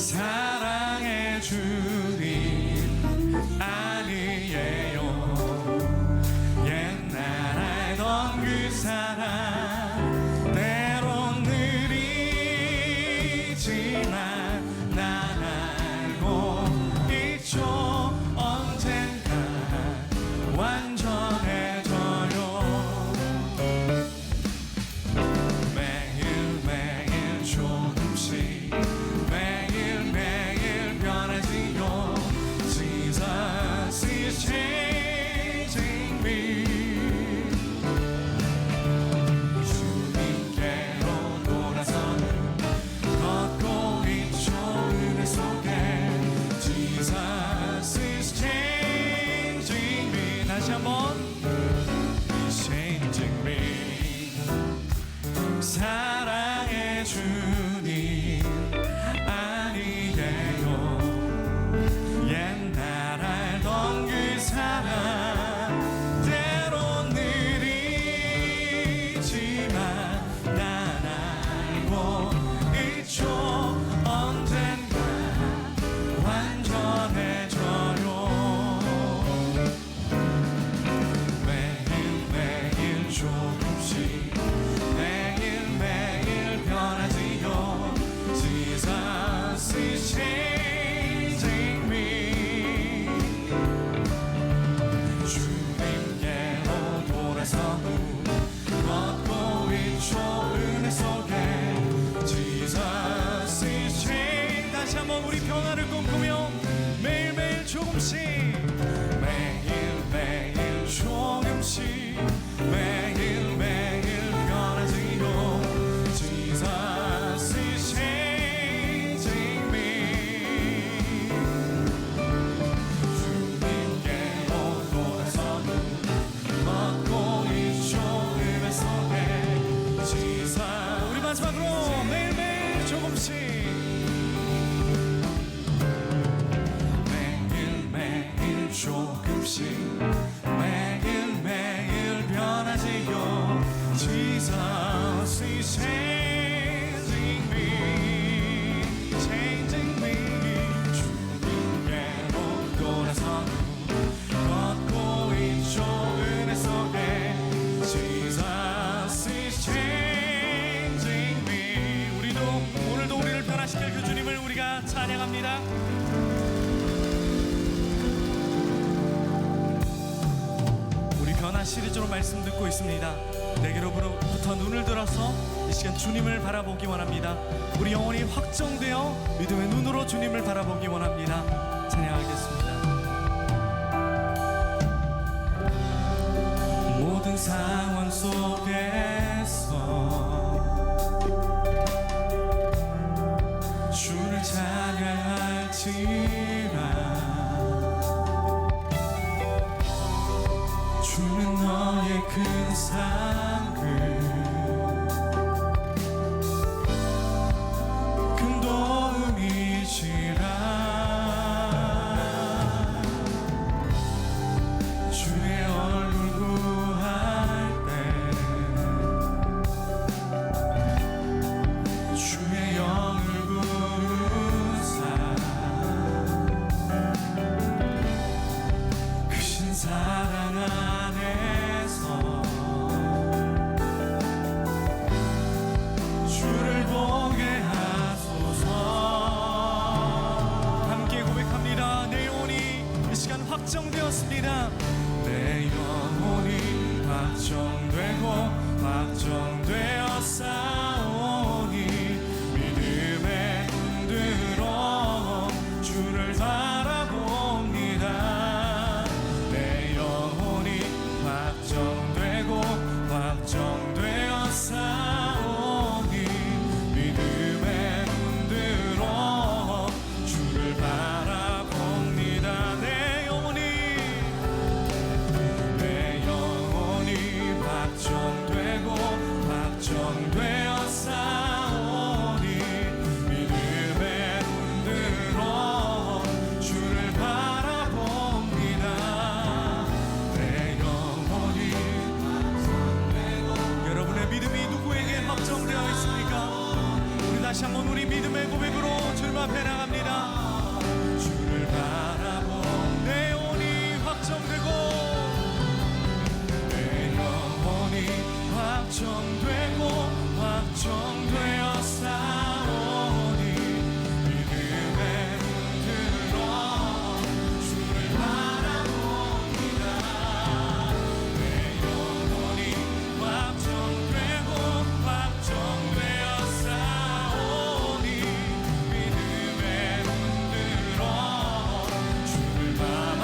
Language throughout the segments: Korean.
사랑의 주님 아니에요. 옛날 알던 그 사랑 때론 느리지만 난 알고 있죠. 언젠가 완전해져요. 매일매일 조금씩 매일매일 변하지요. Jesus is changing me. 주님께로 돌아서는 걷고 있죠. 은혜 속에 Jesus is changing me. 다시 한번 changing me. 사랑의 주님 아니에요. 옛날 알던 그 사랑 때론 느리지만 난 알고 있죠. 언젠가 완전해져요. 매일매일 조금씩 매일매일 변하지요. Jesus is changing me. 주님께로 돌아서 걷고 있죠. 은혜 속에 Jesus is changing. 다시 한번 우리 변화를 꿈꾸며 매일매일 조금씩 매일매일 조금씩 매일매일 변하지요. Jesus is changing me. 주님께로 돌아서는 걷고 있죠. 은혜 속에 Jesus. 우리 마지막으로 매일매일 조금씩 매일매일 조금씩 매일매일 변하지요. Jesus is changing me, changing me. 주님께로 돌아서는 걷고 있죠. 은혜 속에 Jesus is changing me. 우리도 오늘도 우리를 변화시킬 그 주님을 우리가 찬양합니다. 우리 변화 시리즈로 말씀 듣고 있습니다. 내게로부터 눈을 들어서 이 시간 주님을 바라보기 원합니다. 우리 영혼이 확정되어 믿음의 눈으로 주님을 바라보기 원합니다. 찬양하겠습니다. 모든 상황 속에서 주를 찬양할지라. 주는 너의 큰 상급 큰 도움이시라. 주의 얼굴 구할 때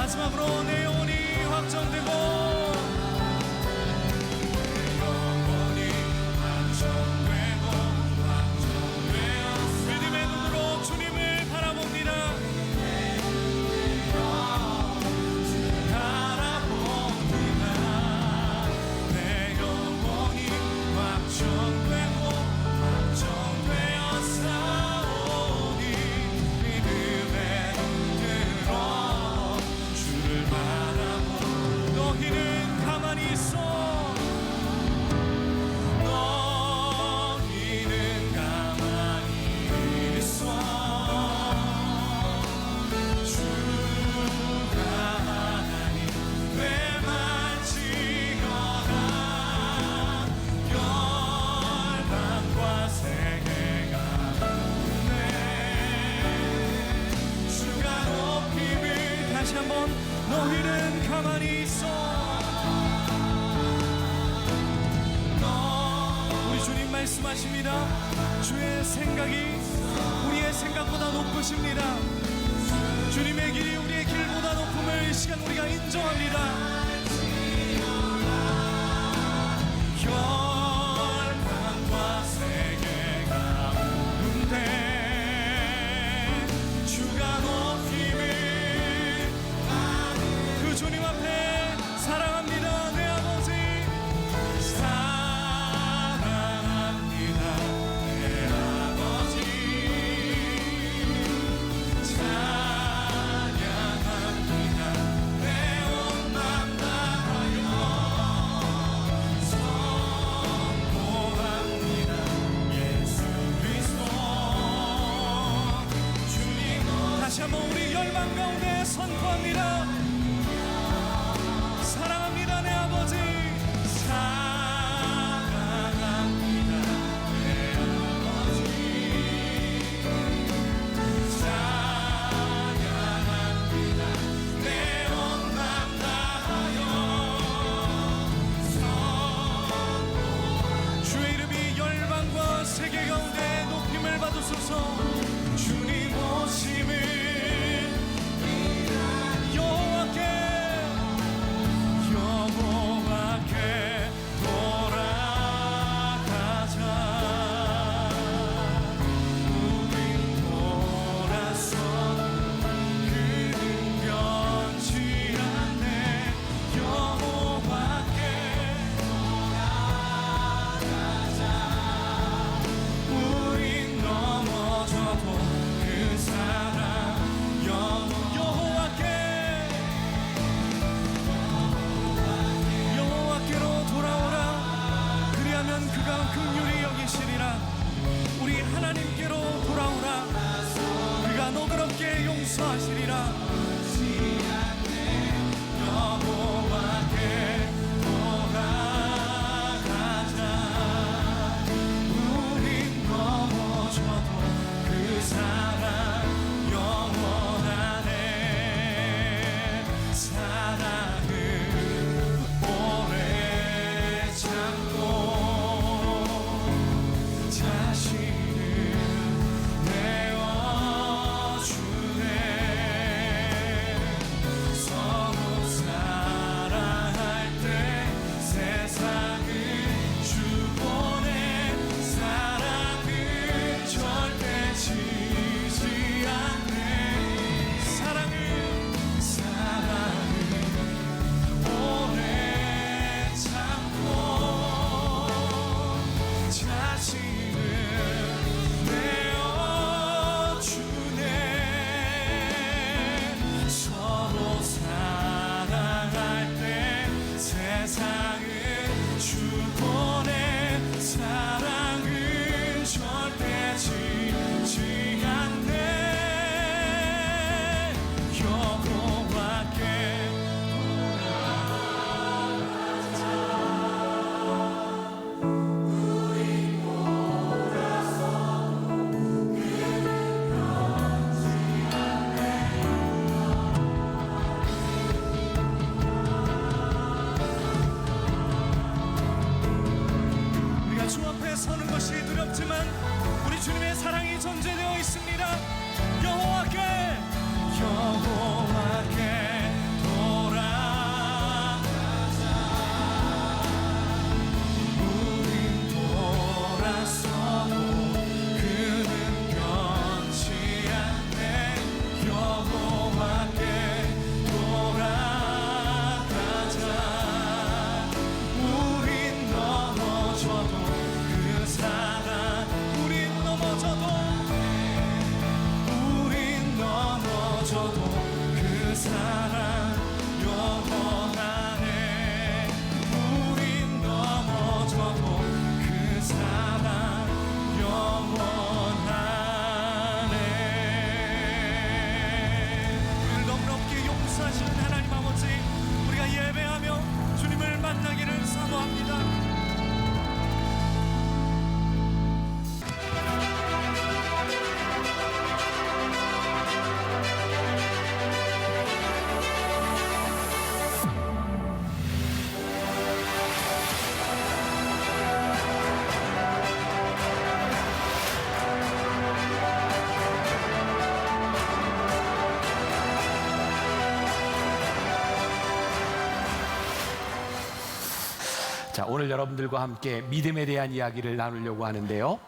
마지막으로 내 영혼이 확정되고 믿음의 눈으로 주님을 바라봅니다. 내 영혼이 확정되고 확정되어 싸우니 믿음의 눈으로 주를 바라보. 너희는 가만히 있어. 너희는 가만히 있어. 주가 하나님 되만지어라. 열방과 세계가 네 주가 높임을. 다시 한번 너희는 가만히 있어. 우리 주님 말씀하십니다. 주의 생각이 우리의 생각보다 높으십니다. 주님의 길이 우리의 길보다 높음을 이 시간 우리가 인정합니다. 열방과 세계가 오는데 주가 높임을. 그 주님 앞에 사랑합니다. 내 아버지 사랑합니다. 내 아버지 찬양합니다. 내 온 맘 다하여 선포합니다. 예수 그리스도 주님. 다시 한번 우리 열방 가운데 선포합니다. 사랑합니다. 내 아버지 사랑합니다. 내 아버지 찬양합니다. 내 온 맘 다하여 선포. 주의 이름이 열방과 세계 가운데 높임을 받으소서. 주님 오심을 여호와께 돌아가자. 우린 돌아서 그는 변치 않네. 여호와께 돌아가자. 우린 넘어져도 그 사랑 여호와께로 돌아오라. 그리하면 그가 긍휼히 여기시리라. 우리 하나님께로 돌아오라. 그가 너그럽게 용서하시리라. 여호와께 돌아가자. 우린 넘어져도 그 사랑 영원하네. 사랑은 오래 참고 자신을 내어주네. 서로 사랑할 때 세상을 주보내. 사랑은 절대 지지 않네. 사랑은 오래 참고 자신을 내어주네. 서로 사랑할 때 세상을 주보내. 사랑은 절대 지지 않네. 여호와께 우리가 주 앞에 서는 것이 두렵지만 우리 주님의 사랑이 전제되어 있습니다. 여호와께 자, 오늘 여러분들과 함께 믿음에 대한 이야기를 나누려고 하는데요.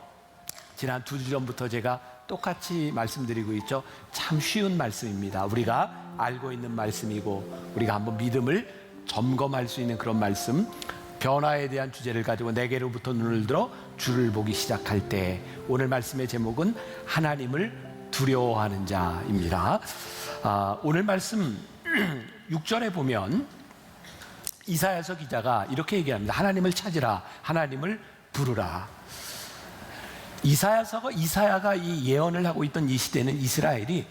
지난 2주 전부터 제가 똑같이 말씀드리고 있죠. 참 쉬운 말씀입니다. 우리가 알고 있는 말씀이고 우리가 한번 믿음을 점검할 수 있는 그런 말씀, 변화에 대한 주제를 가지고 내게로부터 눈을 들어 주를 보기 시작할 때, 오늘 말씀의 제목은 하나님을 두려워하는 자입니다. 오늘 말씀 6절에 보면 이사야서 기자가 이렇게 얘기합니다. 하나님을 찾으라, 하나님을 부르라. 이사야가 이 예언을 하고 있던 이 시대는 이스라엘이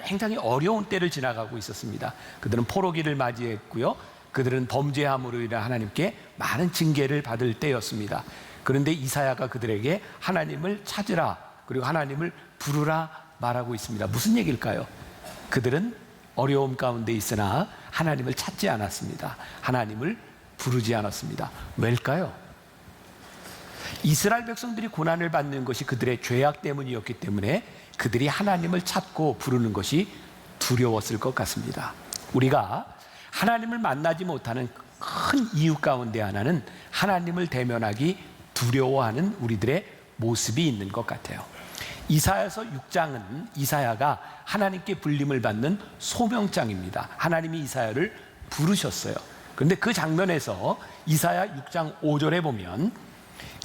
굉장히 어려운 때를 지나가고 있었습니다. 그들은 포로기를 맞이했고요. 그들은 범죄함으로 인해 하나님께 많은 징계를 받을 때였습니다. 그런데 이사야가 그들에게 하나님을 찾으라, 그리고 하나님을 부르라 말하고 있습니다. 무슨 얘기일까요? 그들은 어려움 가운데 있으나 하나님을 찾지 않았습니다. 하나님을 부르지 않았습니다. 왜일까요? 이스라엘 백성들이 고난을 받는 것이 그들의 죄악 때문이었기 때문에 그들이 하나님을 찾고 부르는 것이 두려웠을 것 같습니다. 우리가 하나님을 만나지 못하는 큰 이유 가운데 하나는 하나님을 대면하기 두려워하는 우리들의 모습이 있는 것 같아요. 이사야서 6장은 이사야가 하나님께 불림을 받는 소명장입니다. 하나님이 이사야를 부르셨어요. 그런데 그 장면에서 이사야 6장 5절에 보면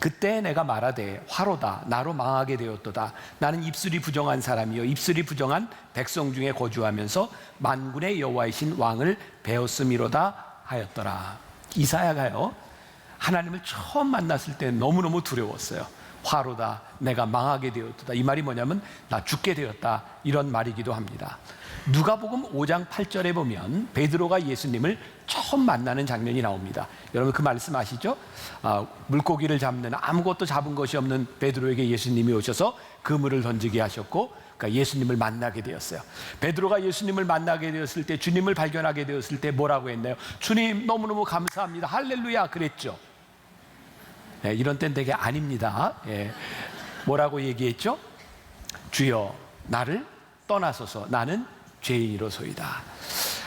그때 내가 말하되 화로다, 나로 망하게 되었도다. 나는 입술이 부정한 사람이요 입술이 부정한 백성 중에 거주하면서 만군의 여호와이신 왕을 배웠음이로다 하였더라. 이사야가요, 하나님을 처음 만났을 때 너무너무 두려웠어요. 화로다, 내가 망하게 되었다. 이 말이 뭐냐면 나 죽게 되었다, 이런 말이기도 합니다. 누가복음 5장 8절에 보면 베드로가 예수님을 처음 만나는 장면이 나옵니다. 여러분 그 말씀 아시죠? 물고기를 잡는, 아무것도 잡은 것이 없는 베드로에게 예수님이 오셔서 그물을 던지게 하셨고, 그러니까 예수님을 만나게 되었어요. 베드로가 예수님을 만나게 되었을 때, 주님을 발견하게 되었을 때 뭐라고 했나요? 주님 너무너무 감사합니다, 할렐루야 그랬죠. 네, 이런 때는 되게 아닙니다. 뭐라고 얘기했죠? 주여 나를 떠나소서, 나는 죄인이로소이다.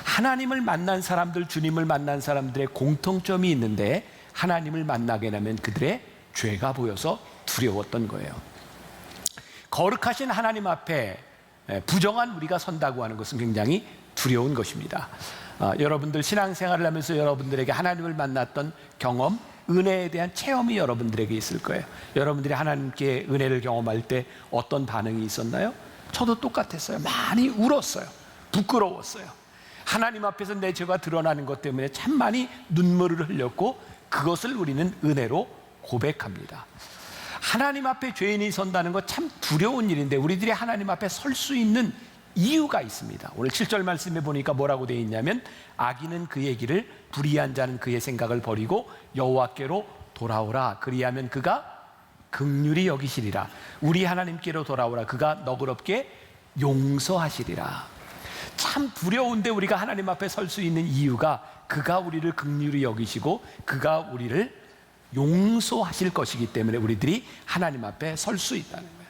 하나님을 만난 사람들, 주님을 만난 사람들의 공통점이 있는데 하나님을 만나게 되면 그들의 죄가 보여서 두려웠던 거예요. 거룩하신 하나님 앞에 부정한 우리가 선다고 하는 것은 굉장히 두려운 것입니다. 여러분들 신앙생활을 하면서 여러분들에게 하나님을 만났던 경험, 은혜에 대한 체험이 여러분들에게 있을 거예요. 여러분들이 하나님께 은혜를 경험할 때 어떤 반응이 있었나요? 저도 똑같았어요. 많이 울었어요. 부끄러웠어요. 하나님 앞에서 내 죄가 드러나는 것 때문에 참 많이 눈물을 흘렸고, 그것을 우리는 은혜로 고백합니다. 하나님 앞에 죄인이 선다는 것 참 두려운 일인데 우리들이 하나님 앞에 설 수 있는 이유가 있습니다. 오늘 7절 말씀에 보니까 뭐라고 되어 있냐면, 악인은 그의 길을, 불의한 자는 그의 생각을 버리고 여호와께로 돌아오라. 그리하면 그가 긍휼히 여기시리라. 우리 하나님께로 돌아오라. 그가 너그럽게 용서하시리라. 참 두려운데 우리가 하나님 앞에 설 수 있는 이유가 그가 우리를 긍휼히 여기시고 그가 우리를 용서하실 것이기 때문에 우리들이 하나님 앞에 설 수 있다는 거예요.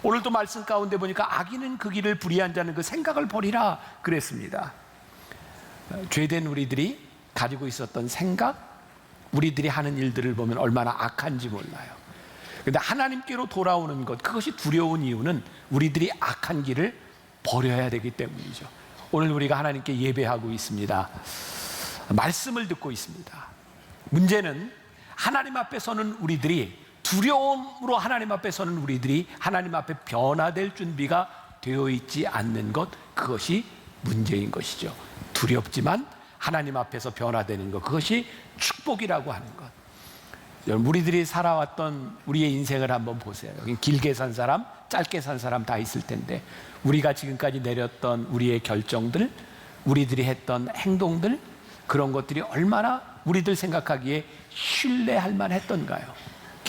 오늘도 말씀 가운데 보니까 악인은 그 길을, 불의한 자는 그 생각을 버리라 그랬습니다. 죄된 우리들이 가지고 있었던 생각, 우리들이 하는 일들을 보면 얼마나 악한지 몰라요. 그런데 하나님께로 돌아오는 것, 그것이 두려운 이유는 우리들이 악한 길을 버려야 되기 때문이죠. 오늘 우리가 하나님께 예배하고 있습니다. 말씀을 듣고 있습니다. 문제는 하나님 앞에 서는 우리들이, 두려움으로 하나님 앞에 서는 우리들이 하나님 앞에 변화될 준비가 되어 있지 않는 것, 그것이 문제인 것이죠. 두렵지만 하나님 앞에서 변화되는 것, 그것이 축복이라고 하는 것. 여러분, 우리들이 살아왔던 우리의 인생을 한번 보세요. 여기 길게 산 사람, 짧게 산 사람 다 있을 텐데, 우리가 지금까지 내렸던 우리의 결정들, 우리들이 했던 행동들, 그런 것들이 얼마나 우리들 생각하기에 신뢰할 만했던가요?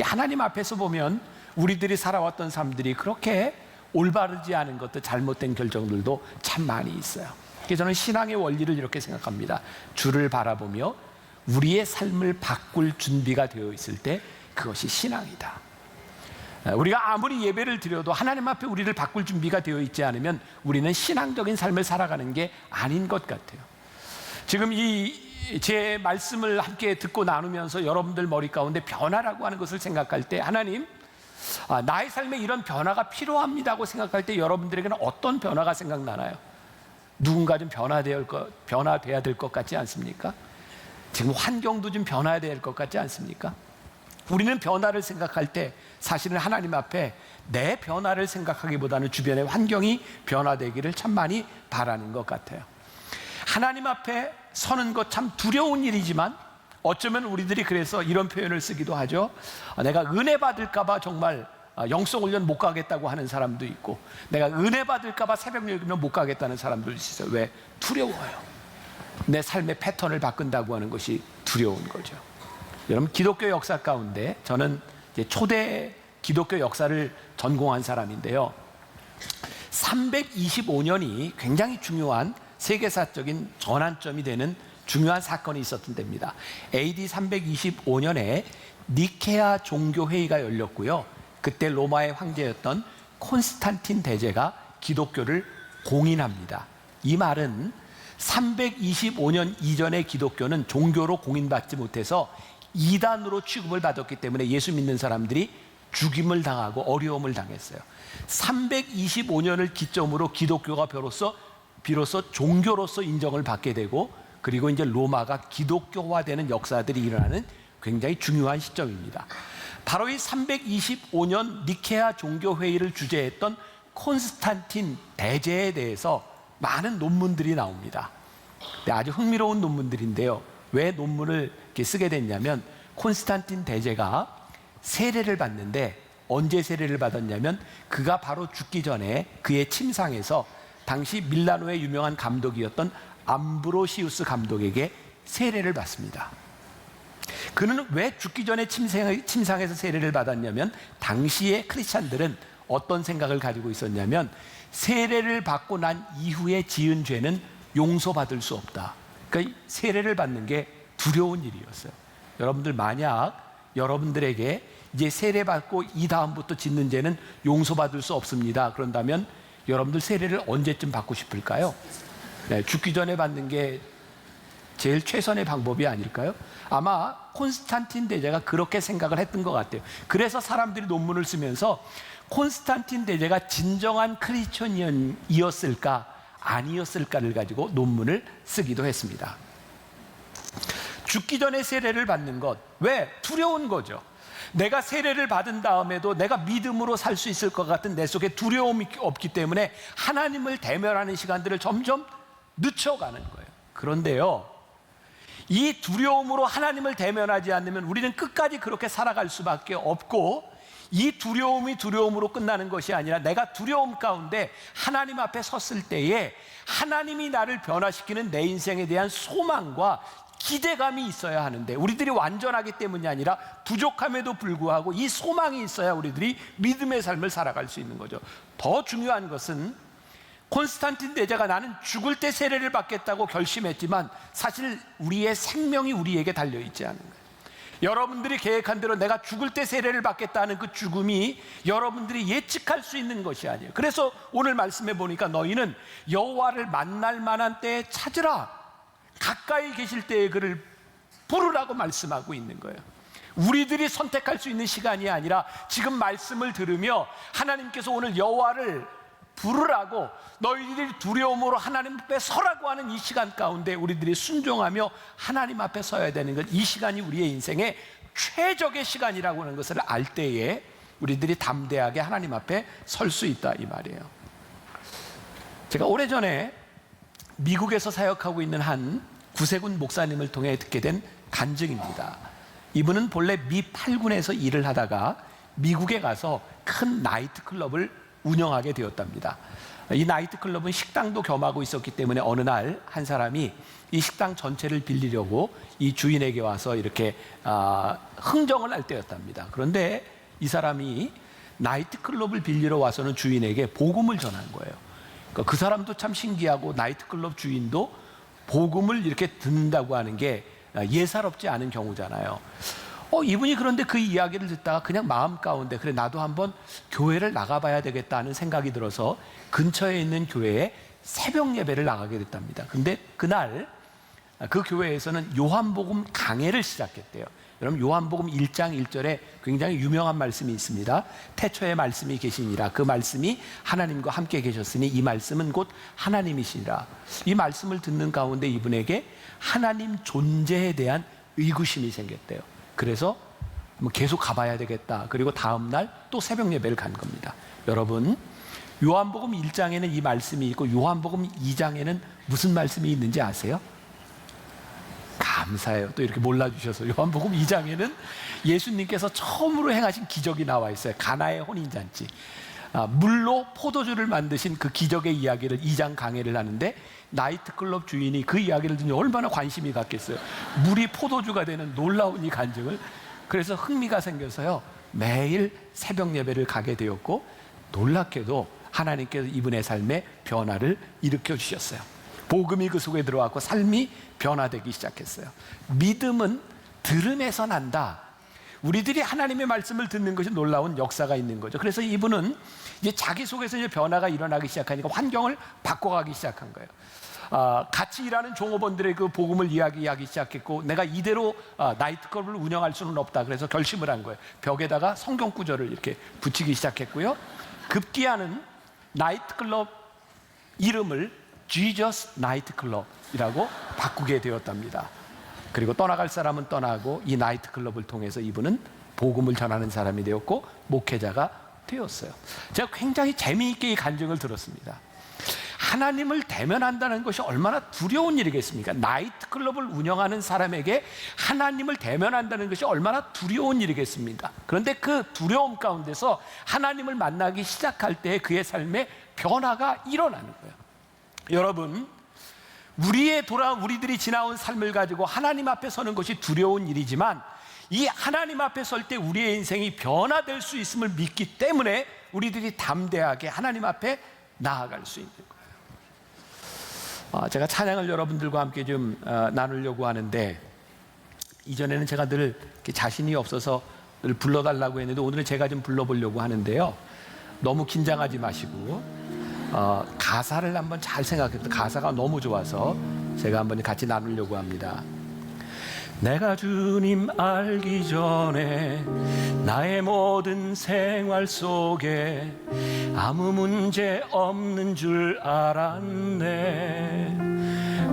하나님 앞에서 보면 우리들이 살아왔던 삶들이 그렇게 올바르지 않은 것도, 잘못된 결정들도 참 많이 있어요. 그래서 저는 신앙의 원리를 이렇게 생각합니다. 주를 바라보며 우리의 삶을 바꿀 준비가 되어 있을 때 그것이 신앙이다. 우리가 아무리 예배를 드려도 하나님 앞에 우리를 바꿀 준비가 되어 있지 않으면 우리는 신앙적인 삶을 살아가는 게 아닌 것 같아요. 지금 이 제 말씀을 함께 듣고 나누면서 여러분들 머리 가운데 변화라고 하는 것을 생각할 때 하나님, 나의 삶에 이런 변화가 필요합니다고 생각할 때 여러분들에게는 어떤 변화가 생각나나요? 누군가 좀 변화돼야 될 것 같지 않습니까? 지금 환경도 좀 변화해야 될 것 같지 않습니까? 우리는 변화를 생각할 때 사실은 하나님 앞에 내 변화를 생각하기보다는 주변의 환경이 변화되기를 참 많이 바라는 것 같아요. 하나님 앞에 서는 것 참 두려운 일이지만 어쩌면 우리들이 그래서 이런 표현을 쓰기도 하죠. 내가 은혜 받을까 봐 정말 영성훈련 못 가겠다고 하는 사람도 있고, 내가 은혜 받을까 봐 새벽 예배는 못 가겠다는 사람도 있어요. 왜? 두려워요. 내 삶의 패턴을 바꾼다고 하는 것이 두려운 거죠. 여러분, 기독교 역사 가운데 저는 이제 초대 기독교 역사를 전공한 사람인데요, 325년이 굉장히 중요한 세계사적인 전환점이 되는 중요한 사건이 있었던 때입니다. AD 325년에 니케아 종교회의가 열렸고요, 그때 로마의 황제였던 콘스탄틴 대제가 기독교를 공인합니다. 이 말은 325년 이전의 기독교는 종교로 공인받지 못해서 이단으로 취급을 받았기 때문에 예수 믿는 사람들이 죽임을 당하고 어려움을 당했어요. 325년을 기점으로 기독교가 비로소 종교로서 인정을 받게 되고, 그리고 이제 로마가 기독교화되는 역사들이 일어나는 굉장히 중요한 시점입니다. 바로 이 325년 니케아 종교회의를 주재했던 콘스탄틴 대제에 대해서 많은 논문들이 나옵니다. 아주 흥미로운 논문들인데요, 왜 논문을 이렇게 쓰게 됐냐면, 콘스탄틴 대제가 세례를 받는데 언제 세례를 받았냐면, 그가 바로 죽기 전에 그의 침상에서 당시 밀라노의 유명한 감독이었던 암브로시우스 감독에게 세례를 받습니다. 그는 왜 죽기 전에 침상에서 세례를 받았냐면, 당시의 크리스찬들은 어떤 생각을 가지고 있었냐면, 세례를 받고 난 이후에 지은 죄는 용서받을 수 없다. 그러니까 세례를 받는 게 두려운 일이었어요. 여러분들, 만약 여러분들에게 이제 세례 받고 이 다음부터 짓는 죄는 용서받을 수 없습니다, 그런다면 여러분들 세례를 언제쯤 받고 싶을까요? 네, 죽기 전에 받는 게 제일 최선의 방법이 아닐까요? 아마 콘스탄틴 대제가 그렇게 생각을 했던 것 같아요. 그래서 사람들이 논문을 쓰면서 콘스탄틴 대제가 진정한 크리스천이었을까 아니었을까를 가지고 논문을 쓰기도 했습니다. 죽기 전에 세례를 받는 것, 왜? 두려운 거죠. 내가 세례를 받은 다음에도 내가 믿음으로 살 수 있을 것 같은 내 속에 두려움이 없기 때문에 하나님을 대면하는 시간들을 점점 늦춰가는 거예요. 그런데요, 이 두려움으로 하나님을 대면하지 않으면 우리는 끝까지 그렇게 살아갈 수밖에 없고, 이 두려움이 두려움으로 끝나는 것이 아니라 내가 두려움 가운데 하나님 앞에 섰을 때에 하나님이 나를 변화시키는 내 인생에 대한 소망과 기대감이 있어야 하는데, 우리들이 완전하기 때문이 아니라 부족함에도 불구하고 이 소망이 있어야 우리들이 믿음의 삶을 살아갈 수 있는 거죠. 더 중요한 것은 콘스탄틴 대제가 나는 죽을 때 세례를 받겠다고 결심했지만 사실 우리의 생명이 우리에게 달려있지 않은 거예요. 여러분들이 계획한 대로 내가 죽을 때 세례를 받겠다는 그 죽음이 여러분들이 예측할 수 있는 것이 아니에요. 그래서 오늘 말씀해 보니까 너희는 여호와를 만날 만한 때에 찾으라, 가까이 계실 때에 그를 부르라고 말씀하고 있는 거예요. 우리들이 선택할 수 있는 시간이 아니라 지금 말씀을 들으며 하나님께서 오늘 여호와를 부르라고, 너희들이 두려움으로 하나님 앞에 서라고 하는 이 시간 가운데 우리들이 순종하며 하나님 앞에 서야 되는 것, 이 시간이 우리의 인생의 최적의 시간이라고 하는 것을 알 때에 우리들이 담대하게 하나님 앞에 설 수 있다, 이 말이에요. 제가 오래전에 미국에서 사역하고 있는 한 구세군 목사님을 통해 듣게 된 간증입니다. 이분은 본래 미 8군에서 일을 하다가 미국에 가서 큰 나이트클럽을 운영하게 되었답니다. 이 나이트클럽은 식당도 겸하고 있었기 때문에 어느 날 한 사람이 이 식당 전체를 빌리려고 이 주인에게 와서 이렇게 흥정을 할 때였답니다. 그런데 이 사람이 나이트클럽을 빌리러 와서는 주인에게 복음을 전한 거예요. 그러니까 그 사람도 참 신기하고, 나이트클럽 주인도 복음을 이렇게 듣는다고 하는 게 예사롭지 않은 경우잖아요. 이분이 그런데 그 이야기를 듣다가 그냥 마음 가운데, 그래 나도 한번 교회를 나가봐야 되겠다는 생각이 들어서 근처에 있는 교회에 새벽 예배를 나가게 됐답니다. 근데 그날 그 교회에서는 요한복음 강해를 시작했대요. 여러분 요한복음 1장 1절에 굉장히 유명한 말씀이 있습니다. 태초에 말씀이 계시니라. 그 말씀이 하나님과 함께 계셨으니 이 말씀은 곧 하나님이시니라. 이 말씀을 듣는 가운데 이분에게 하나님 존재에 대한 의구심이 생겼대요. 그래서 계속 가봐야 되겠다. 그리고 다음 날 또 새벽 예배를 간 겁니다. 여러분 요한복음 1장에는 이 말씀이 있고 요한복음 2장에는 무슨 말씀이 있는지 아세요? 감사해요. 또 이렇게 몰라주셔서. 요한복음 2장에는 예수님께서 처음으로 행하신 기적이 나와 있어요. 가나의 혼인잔치. 물로 포도주를 만드신 그 기적의 이야기를 2장 강해를 하는데 나이트클럽 주인이 그 이야기를 듣니 얼마나 관심이 갔겠어요. 물이 포도주가 되는 놀라운 이 간증을. 그래서 흥미가 생겨서요. 매일 새벽 예배를 가게 되었고 놀랍게도 하나님께서 이분의 삶에 변화를 일으켜 주셨어요. 복음이 그 속에 들어왔고 삶이 변화되기 시작했어요. 믿음은 들음에서 난다. 우리들이 하나님의 말씀을 듣는 것이 놀라운 역사가 있는 거죠. 그래서 이분은 이제 자기 속에서 이제 변화가 일어나기 시작하니까 환경을 바꿔가기 시작한 거예요. 같이 일하는 종업원들의 그 복음을 이야기하기 시작했고 내가 이대로 나이트클럽을 운영할 수는 없다. 그래서 결심을 한 거예요. 벽에다가 성경 구절을 이렇게 붙이기 시작했고요. 급기야는 나이트클럽 이름을 Jesus 나이트클럽이라고 바꾸게 되었답니다. 그리고 떠나갈 사람은 떠나고 이 나이트클럽을 통해서 이분은 복음을 전하는 사람이 되었고 목회자가 되었어요. 제가 굉장히 재미있게 이 간증을 들었습니다. 하나님을 대면한다는 것이 얼마나 두려운 일이겠습니까? 나이트클럽을 운영하는 사람에게 하나님을 대면한다는 것이 얼마나 두려운 일이겠습니까? 그런데 그 두려움 가운데서 하나님을 만나기 시작할 때 그의 삶에 변화가 일어나는 거예요. 여러분, 우리들이 지나온 삶을 가지고 하나님 앞에 서는 것이 두려운 일이지만 이 하나님 앞에 설 때 우리의 인생이 변화될 수 있음을 믿기 때문에 우리들이 담대하게 하나님 앞에 나아갈 수 있는 거예요. 제가 찬양을 여러분들과 함께 좀 나누려고 하는데 이전에는 제가 늘 자신이 없어서 늘 불러달라고 했는데 오늘은 제가 좀 불러보려고 하는데요. 너무 긴장하지 마시고 가사를 한번 잘 생각해서 가사가 너무 좋아서 제가 한번 같이 나누려고 합니다. 내가 주님 알기 전에 나의 모든 생활 속에 아무 문제 없는 줄 알았네.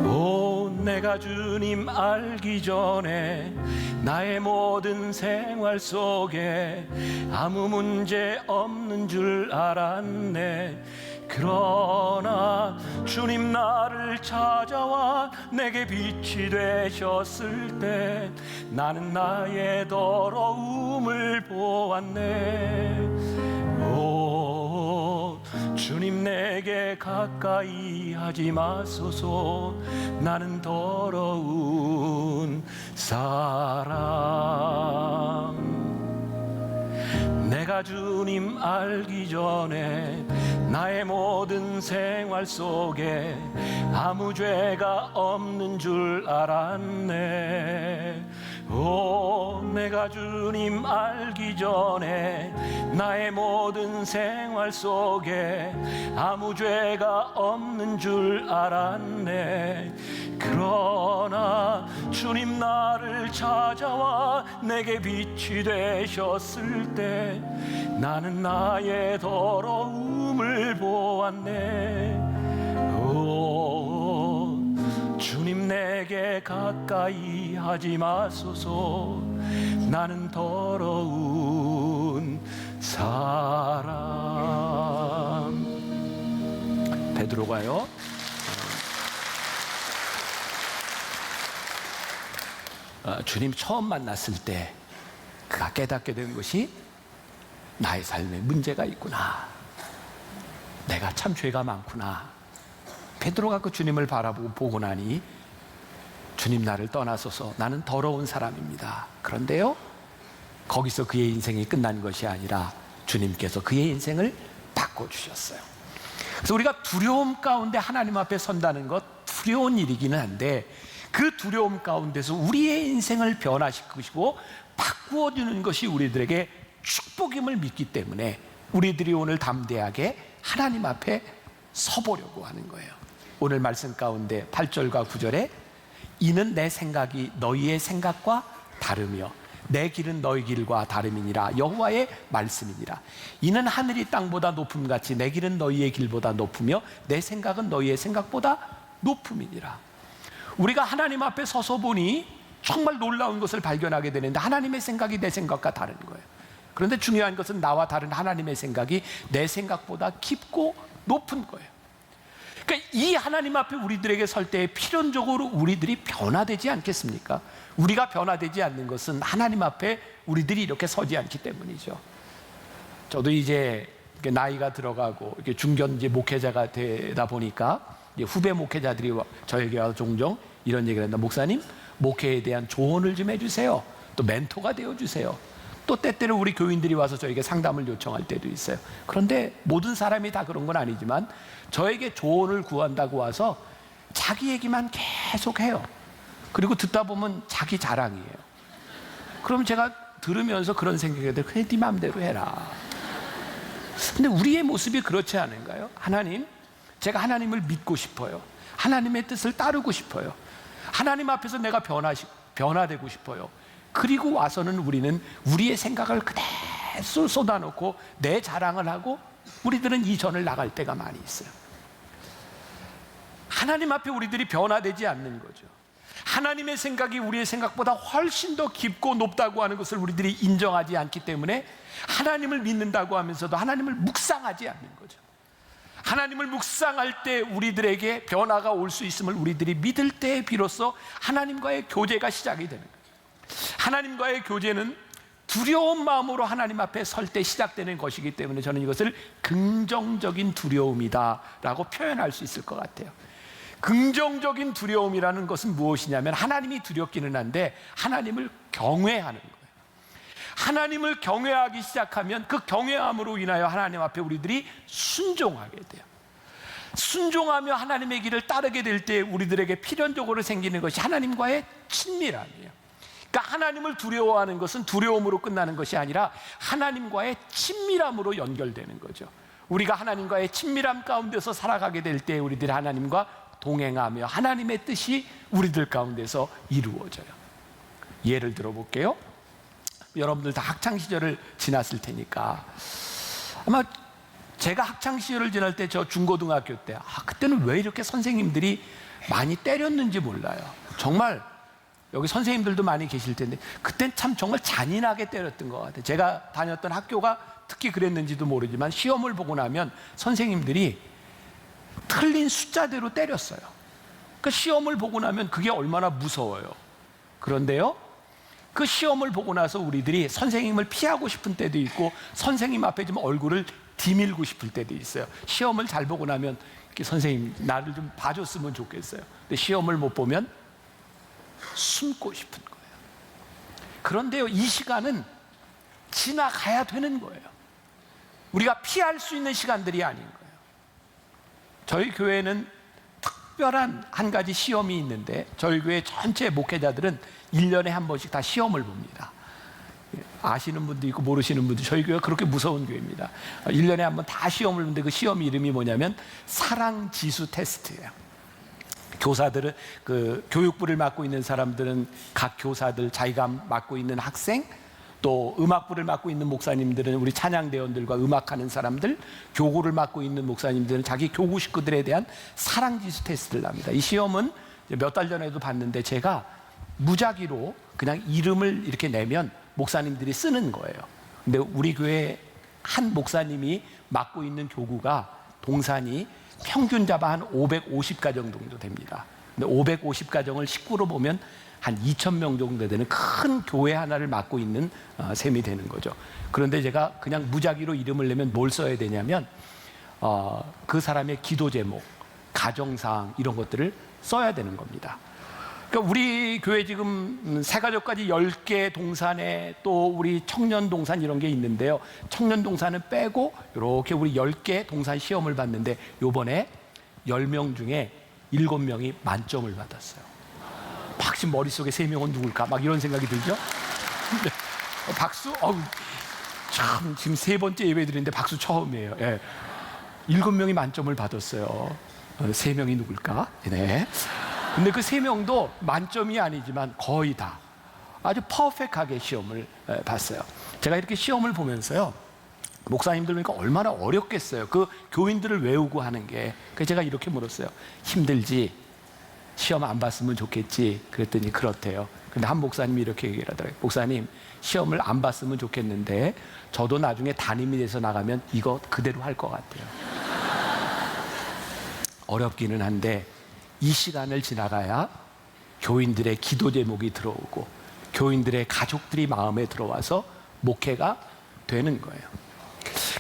오, 내가 주님 알기 전에 나의 모든 생활 속에 아무 문제 없는 줄 알았네. 그러나 주님 나를 찾아와 내게 빛이 되셨을 때 나는 나의 더러움을 보았네. 오, 주님 내게 가까이 하지 마소서. 나는 더러운 사람. 내가 주님 알기 전에 나의 모든 생활 속에 아무 죄가 없는 줄 알았네. 오, 내가 주님 알기 전에 나의 모든 생활 속에 아무 죄가 없는 줄 알았네. 그러나 주님 나를 찾아와 내게 빛이 되셨을 때 나는 나의 더러움을 보았네. 오, 주님 내게 가까이 하지 마소서. 나는 더러운 사람. 베드로가요, 주님 처음 만났을 때 그가 깨닫게 된 것이 나의 삶에 문제가 있구나. 내가 참 죄가 많구나. 베드로가 그 주님을 바라보고 보고 나니 주님 나를 떠나소서. 나는 더러운 사람입니다. 그런데요, 거기서 그의 인생이 끝난 것이 아니라 주님께서 그의 인생을 바꿔주셨어요. 그래서 우리가 두려움 가운데 하나님 앞에 선다는 것 두려운 일이기는 한데 그 두려움 가운데서 우리의 인생을 변화시키시고 바꾸어주는 것이 우리들에게 축복임을 믿기 때문에 우리들이 오늘 담대하게 하나님 앞에 서보려고 하는 거예요. 오늘 말씀 가운데 8절과 9절에 이는 내 생각이 너희의 생각과 다르며 내 길은 너희 길과 다름이니라. 여호와의 말씀이니라. 이는 하늘이 땅보다 높음같이 내 길은 너희의 길보다 높으며 내 생각은 너희의 생각보다 높음이니라. 우리가 하나님 앞에 서서 보니 정말 놀라운 것을 발견하게 되는데, 하나님의 생각이 내 생각과 다른 거예요. 그런데 중요한 것은 나와 다른 하나님의 생각이 내 생각보다 깊고 높은 거예요. 그러니까 이 하나님 앞에 우리들에게 설 때 필연적으로 우리들이 변화되지 않겠습니까? 우리가 변화되지 않는 것은 하나님 앞에 우리들이 이렇게 서지 않기 때문이죠. 저도 이제 나이가 들어가고 이렇게 중견 이제 목회자가 되다 보니까 이제 후배 목회자들이 저에게 와서 종종 이런 얘기를 한다. 목사님, 목회에 대한 조언을 좀 해주세요. 또 멘토가 되어주세요. 또 때때로 우리 교인들이 와서 저에게 상담을 요청할 때도 있어요. 그런데 모든 사람이 다 그런 건 아니지만 저에게 조언을 구한다고 와서 자기 얘기만 계속 해요. 그리고 듣다 보면 자기 자랑이에요. 그럼 제가 들으면서 그런 생각이 들어요. 그래, 네 맘대로 해라. 근데 우리의 모습이 그렇지 않은가요? 하나님, 제가 하나님을 믿고 싶어요. 하나님의 뜻을 따르고 싶어요. 하나님 앞에서 내가 변화되고 싶어요. 그리고 와서는 우리는 우리의 생각을 그대로 쏟아놓고 내 자랑을 하고 우리들은 이전을 나갈 때가 많이 있어요. 하나님 앞에 우리들이 변화되지 않는 거죠. 하나님의 생각이 우리의 생각보다 훨씬 더 깊고 높다고 하는 것을 우리들이 인정하지 않기 때문에 하나님을 믿는다고 하면서도 하나님을 묵상하지 않는 거죠. 하나님을 묵상할 때 우리들에게 변화가 올 수 있음을 우리들이 믿을 때 비로소 하나님과의 교제가 시작이 되는 거예요. 하나님과의 교제는 두려운 마음으로 하나님 앞에 설 때 시작되는 것이기 때문에 저는 이것을 긍정적인 두려움이다라고 표현할 수 있을 것 같아요. 긍정적인 두려움이라는 것은 무엇이냐면 하나님이 두렵기는 한데 하나님을 경외하는 거예요. 하나님을 경외하기 시작하면 그 경외함으로 인하여 하나님 앞에 우리들이 순종하게 돼요. 순종하며 하나님의 길을 따르게 될 때 우리들에게 필연적으로 생기는 것이 하나님과의 친밀함이에요. 그러니까 하나님을 두려워하는 것은 두려움으로 끝나는 것이 아니라 하나님과의 친밀함으로 연결되는 거죠. 우리가 하나님과의 친밀함 가운데서 살아가게 될 때 우리들이 하나님과 동행하며 하나님의 뜻이 우리들 가운데서 이루어져요. 예를 들어볼게요. 여러분들 다 학창시절을 지났을 테니까 아마 제가 학창시절을 지날 때 저 중고등학교 때 그때는 왜 이렇게 선생님들이 많이 때렸는지 몰라요. 정말 여기 선생님들도 많이 계실 텐데 그땐 참 정말 잔인하게 때렸던 것 같아요. 제가 다녔던 학교가 특히 그랬는지도 모르지만 시험을 보고 나면 선생님들이 틀린 숫자대로 때렸어요. 그 시험을 보고 나면 그게 얼마나 무서워요. 그런데요, 그 시험을 보고 나서 우리들이 선생님을 피하고 싶은 때도 있고 선생님 앞에 좀 얼굴을 디밀고 싶을 때도 있어요. 시험을 잘 보고 나면 선생님 나를 좀 봐줬으면 좋겠어요. 근데 시험을 못 보면 숨고 싶은 거예요. 그런데요, 이 시간은 지나가야 되는 거예요. 우리가 피할 수 있는 시간들이 아닌 거예요. 저희 교회는 특별한 한 가지 시험이 있는데 저희 교회 전체 목회자들은 1년에 한 번씩 다 시험을 봅니다. 아시는 분도 있고 모르시는 분도, 저희 교회가 그렇게 무서운 교회입니다. 1년에 한 번 다 시험을 보는데 그 시험 이름이 뭐냐면 사랑지수 테스트예요. 교사들은 그 교육부를 맡고 있는 사람들은 각 교사들, 자기가 맡고 있는 학생, 또 음악부를 맡고 있는 목사님들은 우리 찬양대원들과 음악하는 사람들, 교구를 맡고 있는 목사님들은 자기 교구 식구들에 대한 사랑지수 테스트를 합니다. 이 시험은 몇 달 전에도 봤는데 제가 무작위로 그냥 이름을 이렇게 내면 목사님들이 쓰는 거예요. 근데 우리 교회 한 목사님이 맡고 있는 교구가 동산이 평균 잡아 한 550가정 정도 됩니다. 근데 550가정을 식구로 보면 한 2,000명 정도 되는 큰 교회 하나를 맡고 있는 셈이 되는 거죠. 그런데 제가 그냥 무작위로 이름을 내면 뭘 써야 되냐면 그 사람의 기도 제목, 가정사항 이런 것들을 써야 되는 겁니다. 그러니까 우리 교회 지금 새가족까지 10개 동산에 또 우리 청년 동산 이런 게 있는데요. 청년 동산은 빼고 이렇게 우리 10개 동산 시험을 봤는데 요번에 10명 중에 7명이 만점을 받았어요. 막 지금 머릿속에 3명은 누굴까? 막 이런 생각이 들죠? 근데 박수? 참 지금 3번째 예배 드리는데 박수 처음이에요. 예. 7명이 만점을 받았어요. 3명이 누굴까? 네. 근데 그 3명도 만점이 아니지만 거의 다 아주 퍼펙트하게 시험을 봤어요. 제가 이렇게 시험을 보면서요, 목사님들 보니까 얼마나 어렵겠어요. 그 교인들을 외우고 하는 게. 그래서 제가 이렇게 물었어요. 힘들지? 시험 안 봤으면 좋겠지? 그랬더니 그렇대요. 근데 한 목사님이 이렇게 얘기를 하더라고요. 목사님, 시험을 안 봤으면 좋겠는데 저도 나중에 담임이 돼서 나가면 이거 그대로 할 것 같아요. 어렵기는 한데 이 시간을 지나가야 교인들의 기도 제목이 들어오고 교인들의 가족들이 마음에 들어와서 목회가 되는 거예요.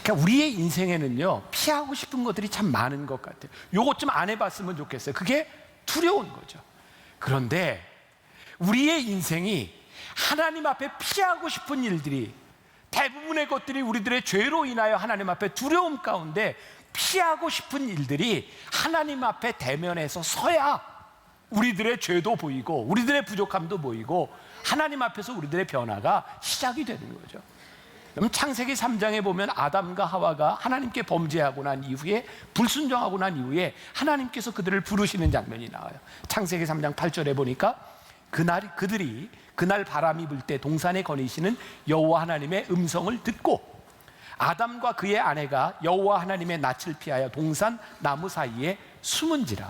그러니까 우리의 인생에는요, 피하고 싶은 것들이 참 많은 것 같아요. 요것 좀 안 해봤으면 좋겠어요. 그게 두려운 거죠. 그런데 우리의 인생이 하나님 앞에 피하고 싶은 일들이, 대부분의 것들이 우리들의 죄로 인하여 하나님 앞에 두려움 가운데 피하고 싶은 일들이 하나님 앞에 대면해서 서야 우리들의 죄도 보이고 우리들의 부족함도 보이고 하나님 앞에서 우리들의 변화가 시작이 되는 거죠. 그럼 창세기 3장에 보면 아담과 하와가 하나님께 범죄하고 난 이후에, 불순종하고 난 이후에 하나님께서 그들을 부르시는 장면이 나와요. 창세기 3장 8절에 보니까 그들이 그날 바람이 불 때 동산에 거니시는 여호와 하나님의 음성을 듣고 아담과 그의 아내가 여호와 하나님의 낯을 피하여 동산 나무 사이에 숨은지라.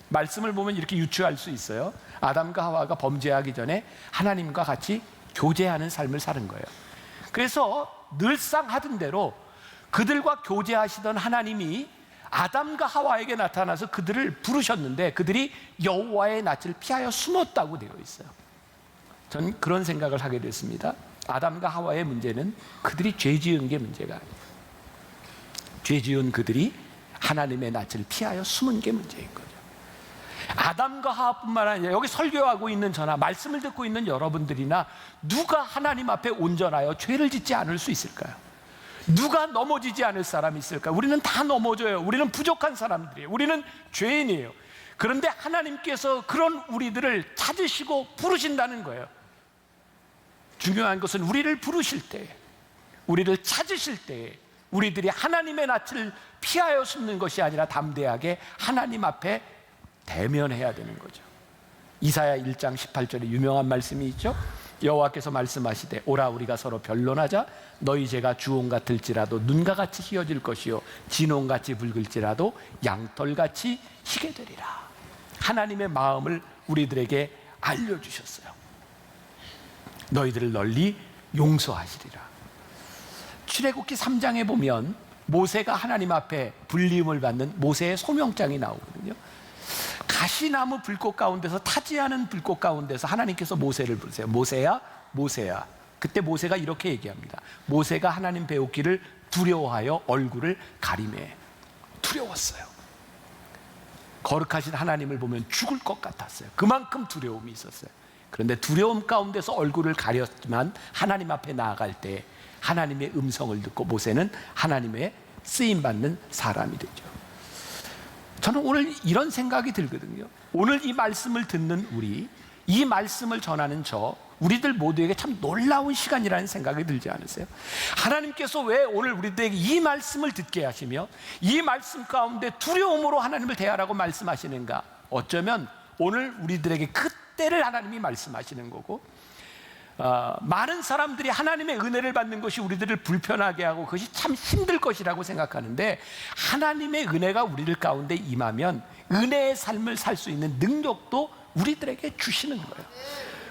말씀을 보면 이렇게 유추할 수 있어요. 아담과 하와가 범죄하기 전에 하나님과 같이 교제하는 삶을 사는 거예요. 그래서 늘상 하던 대로 그들과 교제하시던 하나님이 아담과 하와에게 나타나서 그들을 부르셨는데 그들이 여호와의 낯을 피하여 숨었다고 되어 있어요. 저는 그런 생각을 하게 됐습니다. 아담과 하와의 문제는 그들이 죄 지은 게 문제가 아니에요. 죄 지은 그들이 하나님의 낯을 피하여 숨은 게 문제인 거죠. 아담과 하와뿐만 아니라 여기 설교하고 있는 저나 말씀을 듣고 있는 여러분들이나 누가 하나님 앞에 온전하여 죄를 짓지 않을 수 있을까요? 누가 넘어지지 않을 사람이 있을까요? 우리는 다 넘어져요. 우리는 부족한 사람들이에요. 우리는 죄인이에요. 그런데 하나님께서 그런 우리들을 찾으시고 부르신다는 거예요. 중요한 것은 우리를 부르실 때, 우리를 찾으실 때 우리들이 하나님의 낯을 피하여 숨는 것이 아니라 담대하게 하나님 앞에 대면해야 되는 거죠. 이사야 1장 18절에 유명한 말씀이 있죠. 여호와께서 말씀하시되 오라 우리가 서로 변론하자. 너희 죄가 주홍 같을지라도 눈과 같이 희어질 것이요 진홍같이 붉을지라도 양털같이 희게 되리라. 하나님의 마음을 우리들에게 알려주셨어요. 너희들을 널리 용서하시리라. 출애굽기 3장에 보면 모세가 하나님 앞에 불림을 받는 모세의 소명장이 나오거든요. 가시나무 불꽃 가운데서, 타지 않은 불꽃 가운데서 하나님께서 모세를 부르세요. 모세야, 모세야. 그때 모세가 이렇게 얘기합니다. 모세가 하나님 배우기를 두려워하여 얼굴을 가리매. 두려웠어요. 거룩하신 하나님을 보면 죽을 것 같았어요. 그만큼 두려움이 있었어요. 그런데 두려움 가운데서 얼굴을 가렸지만 하나님 앞에 나아갈 때 하나님의 음성을 듣고 모세는 하나님의 쓰임받는 사람이 되죠. 저는 오늘 이런 생각이 들거든요. 오늘 이 말씀을 듣는 우리, 이 말씀을 전하는 우리들 모두에게 참 놀라운 시간이라는 생각이 들지 않으세요? 하나님께서 왜 오늘 우리들에게 이 말씀을 듣게 하시며 이 말씀 가운데 두려움으로 하나님을 대하라고 말씀하시는가? 어쩌면 오늘 우리들에게 그때를 하나님이 말씀하시는 거고, 많은 사람들이 하나님의 은혜를 받는 것이 우리들을 불편하게 하고 그것이 참 힘들 것이라고 생각하는데, 하나님의 은혜가 우리들 가운데 임하면 은혜의 삶을 살 수 있는 능력도 우리들에게 주시는 거예요.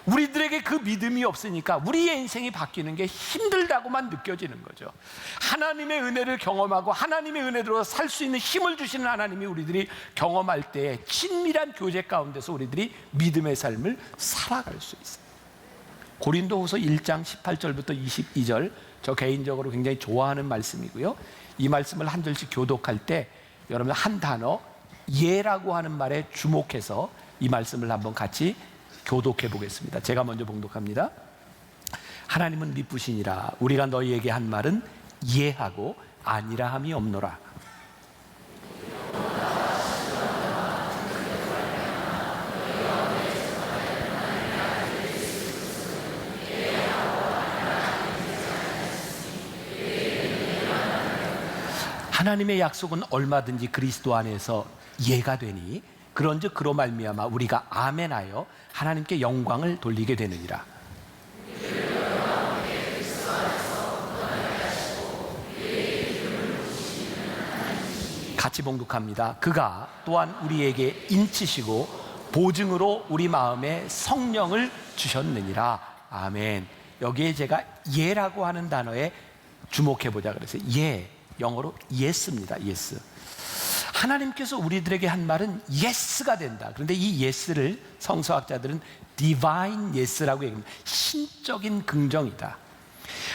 우리들에게 그 믿음이 없으니까 우리의 인생이 바뀌는 게 힘들다고만 느껴지는 거죠. 하나님의 은혜를 경험하고 하나님의 은혜로 살 수 있는 힘을 주시는 하나님이 우리들이 경험할 때 친밀한 교제 가운데서 우리들이 믿음의 삶을 살아갈 수 있어요. 고린도후서 1장 18절부터 22절, 저 개인적으로 굉장히 좋아하는 말씀이고요. 이 말씀을 한 절씩 교독할 때 여러분 한 단어 예라고 하는 말에 주목해서 이 말씀을 한번 같이 교독해 보겠습니다. 제가 먼저 봉독합니다. 하나님은 미쁘시니라. 우리가 너희에게 한 말은 예하고 아니라 함이 없노라. 하나님의 약속은 얼마든지 그리스도 안에서 예가 되니 그런즉 그로 말미암아 우리가 아멘하여 하나님께 영광을 돌리게 되느니라. 같이 봉독합니다. 그가 또한 우리에게 인치시고 보증으로 우리 마음에 성령을 주셨느니라. 아멘. 여기에 제가 예라고 하는 단어에 주목해 보자 그래서 예, 영어로 yes입니다. yes. 하나님께서 우리들에게 한 말은 yes가 된다. 그런데 이 yes를 성서학자들은 divine yes라고 얘기합니다. 신적인 긍정이다.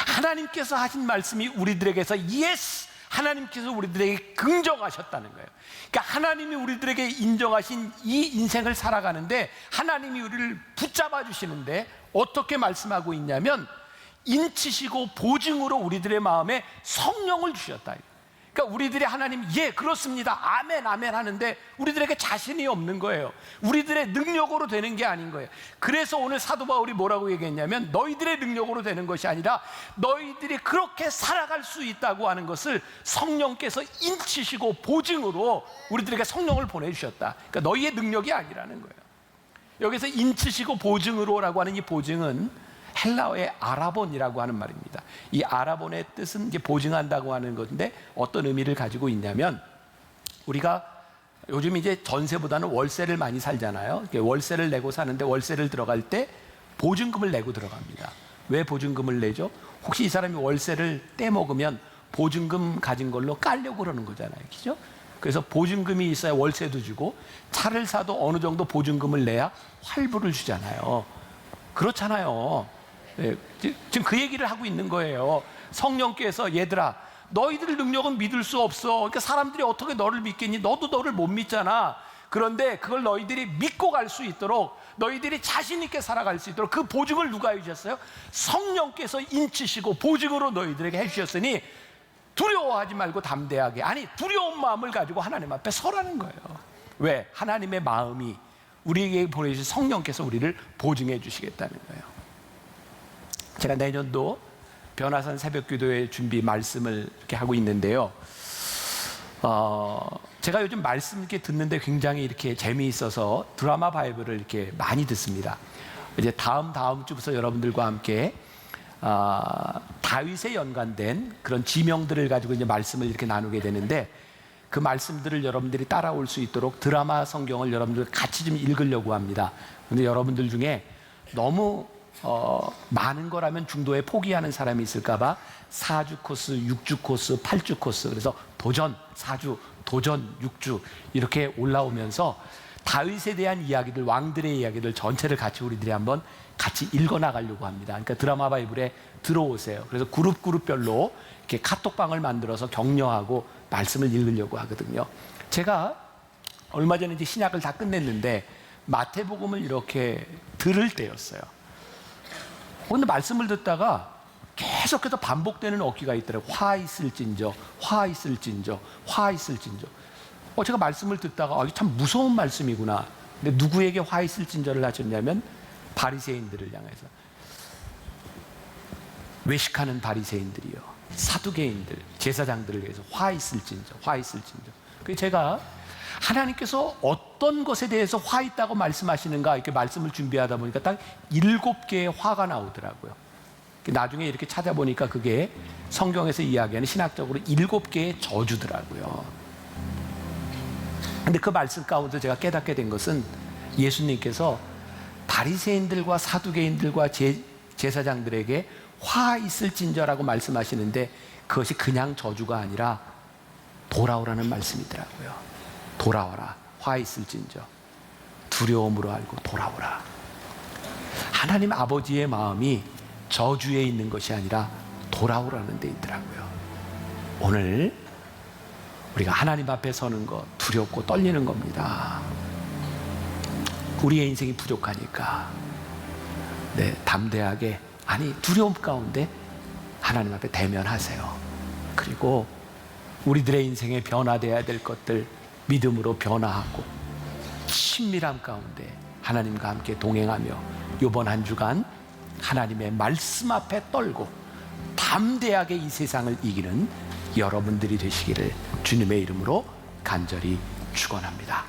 하나님께서 하신 말씀이 우리들에게서 yes, 하나님께서 우리들에게 긍정하셨다는 거예요. 그러니까 하나님이 우리들에게 인정하신 이 인생을 살아가는데 하나님이 우리를 붙잡아 주시는데 어떻게 말씀하고 있냐면 인치시고 보증으로 우리들의 마음에 성령을 주셨다. 그러니까 우리들이 하나님 예 그렇습니다 아멘 아멘 하는데 우리들에게 자신이 없는 거예요. 우리들의 능력으로 되는 게 아닌 거예요. 그래서 오늘 사도 바울이 뭐라고 얘기했냐면 너희들의 능력으로 되는 것이 아니라 너희들이 그렇게 살아갈 수 있다고 하는 것을 성령께서 인치시고 보증으로 우리들에게 성령을 보내주셨다. 그러니까 너희의 능력이 아니라는 거예요. 여기서 인치시고 보증으로라고 하는 이 보증은 헬라어의 아라본이라고 하는 말입니다. 이 아라본의 뜻은 이제 보증한다고 하는 건데 어떤 의미를 가지고 있냐면 우리가 요즘 이제 전세보다는 월세를 많이 살잖아요. 월세를 내고 사는데 월세를 들어갈 때 보증금을 내고 들어갑니다. 왜 보증금을 내죠? 혹시 이 사람이 월세를 떼먹으면 보증금 가진 걸로 깔려고 그러는 거잖아요. 그죠? 그래서 보증금이 있어야 월세도 주고 차를 사도 어느 정도 보증금을 내야 활부를 주잖아요. 그렇잖아요. 네, 지금 그 얘기를 하고 있는 거예요. 성령께서 얘들아 너희들 능력은 믿을 수 없어. 그러니까 사람들이 어떻게 너를 믿겠니? 너도 너를 못 믿잖아. 그런데 그걸 너희들이 믿고 갈 수 있도록 너희들이 자신 있게 살아갈 수 있도록 그 보증을 누가 해주셨어요? 성령께서 인치시고 보증으로 너희들에게 해주셨으니 두려워하지 말고 담대하게, 아니 두려운 마음을 가지고 하나님 앞에 서라는 거예요. 왜? 하나님의 마음이 우리에게 보내주신 성령께서 우리를 보증해 주시겠다는 거예요. 제가 내년도 변화산 새벽기도회 준비 말씀을 이렇게 하고 있는데요. 제가 요즘 말씀 이렇게 듣는데 굉장히 이렇게 재미있어서 드라마 바이블을 이렇게 많이 듣습니다. 이제 다음 주부터 여러분들과 함께 다윗에 연관된 그런 지명들을 가지고 이제 말씀을 이렇게 나누게 되는데 그 말씀들을 여러분들이 따라올 수 있도록 드라마 성경을 여러분들 같이 좀 읽으려고 합니다. 그런데 여러분들 중에 너무 많은 거라면 중도에 포기하는 사람이 있을까봐 4주 코스, 6주 코스, 8주 코스, 그래서 도전 4주, 도전 6주 이렇게 올라오면서 다윗에 대한 이야기들, 왕들의 이야기들 전체를 같이 우리들이 한번 같이 읽어나가려고 합니다. 그러니까 드라마 바이블에 들어오세요. 그래서 그룹별로 이렇게 카톡방을 만들어서 격려하고 말씀을 읽으려고 하거든요. 제가 얼마 전에 이제 신약을 다 끝냈는데 마태복음을 이렇게 들을 때였어요. 근데 말씀을 듣다가 계속해서 반복되는 어귀가 있더라고요. 화 있을진저, 화 있을진저, 화 있을진저. 제가 말씀을 듣다가 이게 참 무서운 말씀이구나. 근데 누구에게 화 있을진저를 하셨냐면 바리새인들을 향해서. 외식하는 바리새인들이요, 사두개인들, 제사장들을 위해서 화 있을진저, 화 있을진저. 그래서 제가 하나님께서 어떤 것에 대해서 화 있다고 말씀하시는가 이렇게 말씀을 준비하다 보니까 딱 7개의 화가 나오더라고요. 나중에 이렇게 찾아보니까 그게 성경에서 이야기하는 신학적으로 7개의 저주더라고요. 근데 그 말씀 가운데 제가 깨닫게 된 것은 예수님께서 바리새인들과 사두개인들과 제사장들에게 화 있을진저라고 말씀하시는데 그것이 그냥 저주가 아니라 돌아오라는 말씀이더라고요. 돌아오라, 화 있을진저, 두려움으로 알고 돌아오라. 하나님 아버지의 마음이 저주에 있는 것이 아니라 돌아오라는 데 있더라고요. 오늘 우리가 하나님 앞에 서는 것 두렵고 떨리는 겁니다. 우리의 인생이 부족하니까 담대하게, 아니 두려움 가운데 하나님 앞에 대면하세요. 그리고 우리들의 인생에 변화되어야 될 것들 믿음으로 변화하고 친밀함 가운데 하나님과 함께 동행하며 이번 한 주간 하나님의 말씀 앞에 떨고 담대하게 이 세상을 이기는 여러분들이 되시기를 주님의 이름으로 간절히 축원합니다.